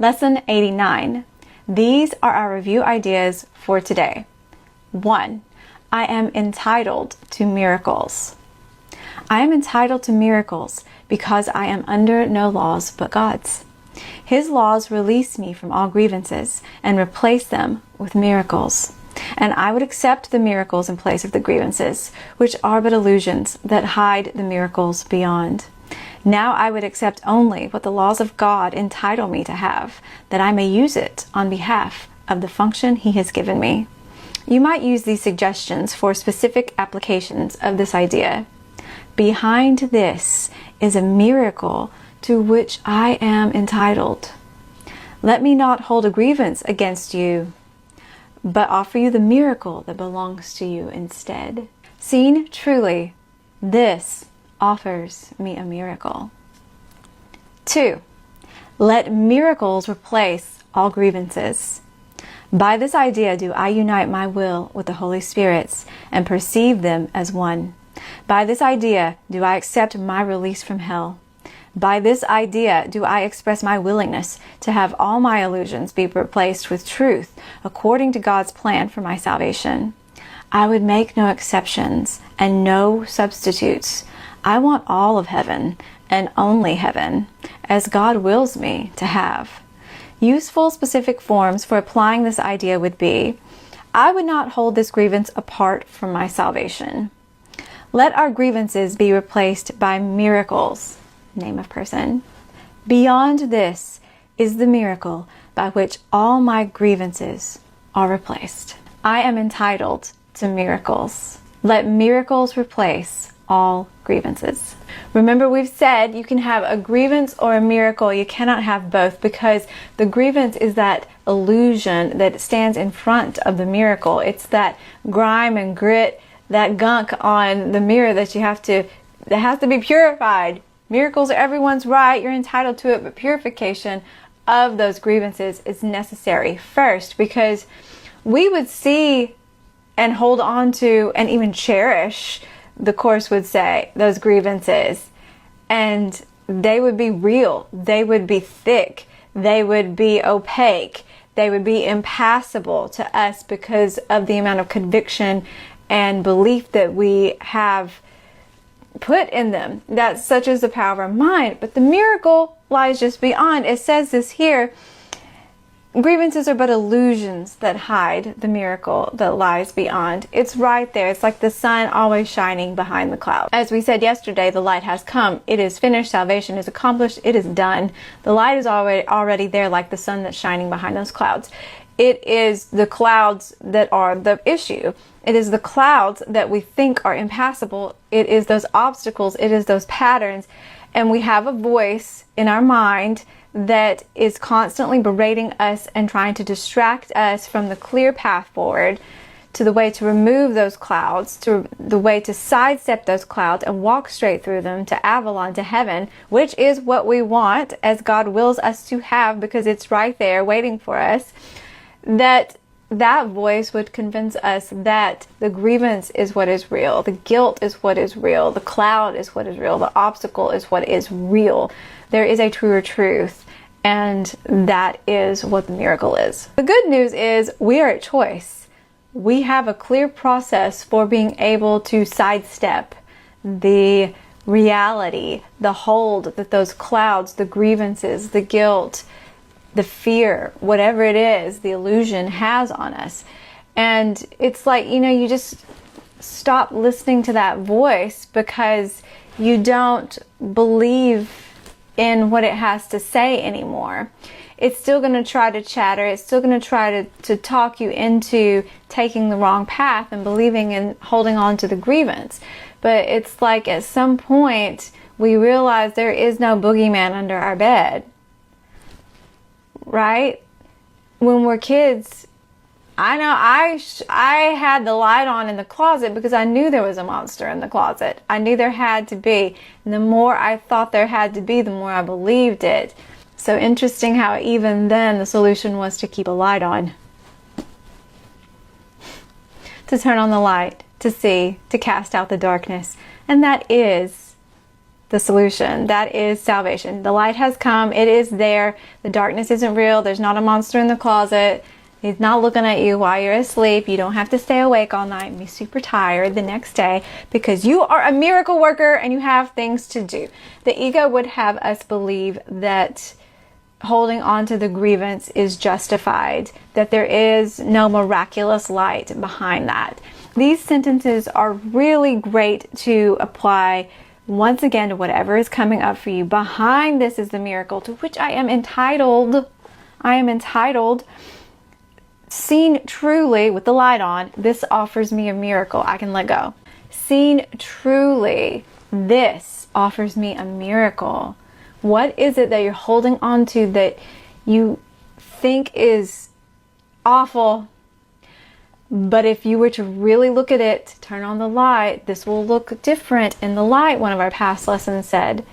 Lesson 89. These are our review ideas for today. 1. I am entitled to miracles. I am entitled to miracles because I am under no laws but God's. His laws release me from all grievances and replace them with miracles. And I would accept the miracles in place of the grievances, which are but illusions that hide the miracles beyond. Now I would accept only what the laws of God entitle me to have, that I may use it on behalf of the function He has given me. You might use these suggestions for specific applications of this idea. Behind this is a miracle to which I am entitled. Let me not hold a grievance against you, but offer you the miracle that belongs to you instead. Seen truly, this offers me a miracle. 2. Let miracles replace all grievances. By this idea do I unite my will with the Holy Spirit's and perceive them as one. By this idea do I accept my release from hell. By this idea do I express my willingness to have all my illusions be replaced with truth according to God's plan for my salvation. I would make no exceptions and no substitutes. I want all of heaven and only heaven, as God wills me to have. Useful specific forms for applying this idea would be, I would not hold this grievance apart from my salvation. Let our grievances be replaced by miracles. Name of person. Beyond this is the miracle by which all my grievances are replaced. I am entitled to miracles. Let miracles replace all grievances. Remember, we've said you can have a grievance or a miracle. You cannot have both, because the grievance is that illusion that stands in front of the miracle. It's that grime and grit, that gunk on the mirror that has to be purified. Miracles are everyone's right. You're entitled to it, but purification of those grievances is necessary first, because we would see and hold on to and even cherish, the Course would say, those grievances, and they would be real, they would be thick, they would be opaque, they would be impassable to us because of the amount of conviction and belief that we have put in them. That's such as the power of our mind. But the miracle lies just beyond. It says this here, grievances are but illusions that hide the miracle that lies beyond. It's right there. It's like the sun always shining behind the cloud. As we said yesterday, the light has come. It is finished. Salvation is accomplished. It is done. The light is already there, like the sun that's shining behind those clouds. It is the clouds that are the issue. It is the clouds that we think are impassable. It is those obstacles. It is those patterns. And we have a voice in our mind that is constantly berating us and trying to distract us from the clear path forward, to the way to remove those clouds, to the way to sidestep those clouds and walk straight through them to Avalon, to heaven, which is what we want, as God wills us to have, because it's right there waiting for us. That voice would convince us that the grievance is what is real, the guilt is what is real, the cloud is what is real, the obstacle is what is real. There is a truer truth, and that is what the miracle is. The good news is we are at choice. We have a clear process for being able to sidestep the reality, the hold that those clouds, the grievances, the guilt, the fear, whatever it is, the illusion has on us. And it's like, you just stop listening to that voice because you don't believe in what it has to say anymore. It's still going to try to chatter. It's still going to try to talk you into taking the wrong path and believing in holding on to the grievance. But it's like at some point we realize there is no boogeyman under our bed. Right? When we're kids, I know I had the light on in the closet because I knew there was a monster in the closet. I knew there had to be. And the more I thought there had to be, the more I believed it. So interesting how even then the solution was to keep a light on. To turn on the light, to see, to cast out the darkness. And that is the solution. That is salvation. The light has come. It is there. The darkness isn't real. There's not a monster in the closet. He's not looking at you while you're asleep. You don't have to stay awake all night and be super tired the next day because you are a miracle worker and you have things to do. The ego would have us believe that holding on to the grievance is justified, that there is no miraculous light behind that. These sentences are really great to apply once again to whatever is coming up for you. Behind this is the miracle to which I am entitled. I am entitled. Seen truly with the light on, this offers me a miracle. I can let go. Seen truly, this offers me a miracle. What is it that you're holding on to that you think is awful? But if you were to really look at it, turn on the light, this will look different in the light, one of our past lessons said.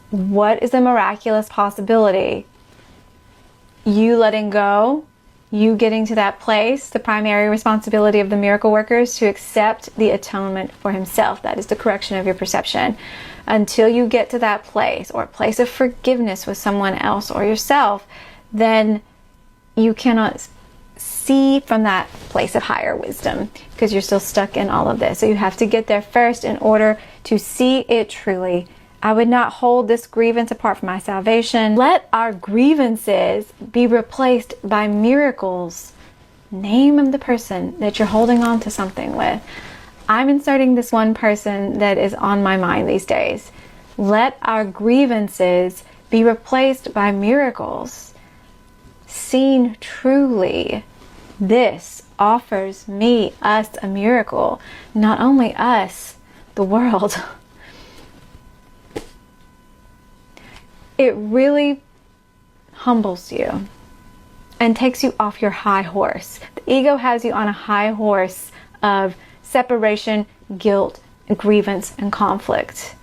What is the miraculous possibility? You letting go, you getting to that place. The primary responsibility of the miracle worker is to accept the atonement for himself. That is the correction of your perception. Until you get to that place, or a place of forgiveness with someone else or yourself, then you cannot see from that place of higher wisdom because you're still stuck in all of this. So you have to get there first in order to see it truly. I would not hold this grievance apart from my salvation. Let our grievances be replaced by miracles. Name the person that you're holding on to something with. I'm inserting this one person that is on my mind these days. Let our grievances be replaced by miracles. Seen truly, this offers me, us, a miracle. Not only us, the world. It really humbles you and takes you off your high horse. The ego has you on a high horse of separation, guilt, grievance, and conflict.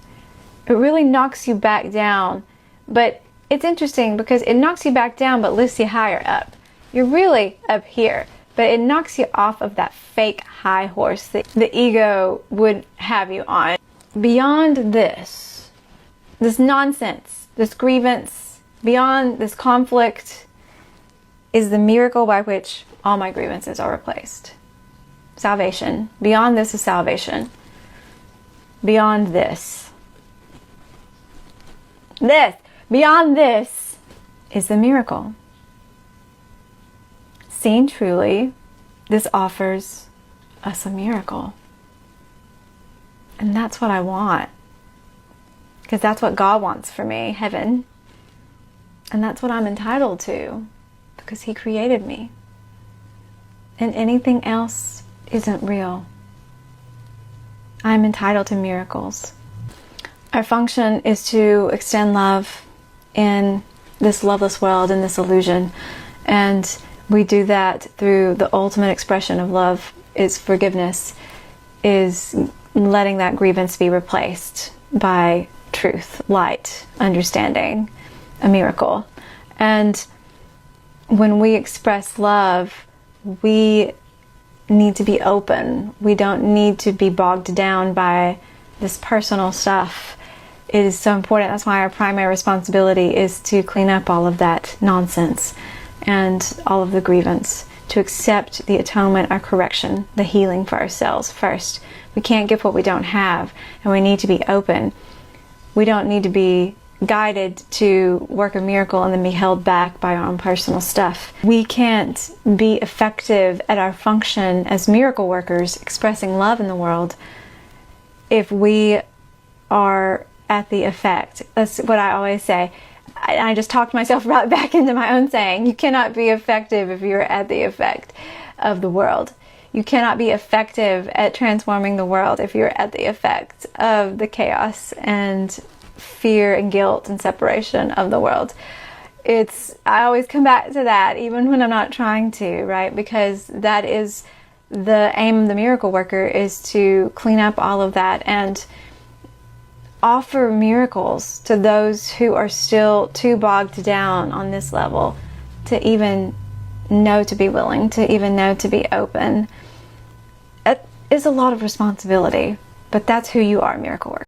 It really knocks you back down. But it's interesting because it knocks you back down but lifts you higher up. You're really up here, but it knocks you off of that fake high horse that the ego would have you on. Beyond this nonsense, this grievance, beyond this conflict is the miracle by which all my grievances are replaced. Salvation. Beyond this is salvation. Beyond this. Beyond this is the miracle. Seen truly, this offers us a miracle. And that's what I want. Because that's what God wants for me, heaven. And that's what I'm entitled to, because He created me. And anything else isn't real. I'm entitled to miracles. Our function is to extend love in this loveless world, in this illusion. And we do that through the ultimate expression of love is forgiveness, is letting that grievance be replaced by truth, light, understanding, a miracle. And when we express love, we need to be open. We don't need to be bogged down by this personal stuff. It is so important. That's why our primary responsibility is to clean up all of that nonsense and all of the grievance, to accept the atonement, our correction, the healing for ourselves first. We can't give what we don't have, and we need to be open. We don't need to be guided to work a miracle and then be held back by our own personal stuff. We can't be effective at our function as miracle workers, expressing love in the world, if we are at the effect. That's what I always say. I just talked myself right back into my own saying. You cannot be effective if you're at the effect of the world. You cannot be effective at transforming the world if you're at the effect of the chaos and fear and guilt and separation of the world. I always come back to that, even when I'm not trying to, right? Because that is the aim of the miracle worker, is to clean up all of that and offer miracles to those who are still too bogged down on this level to even know to be willing, to even know to be open. It is a lot of responsibility, but that's who you are, miracle worker.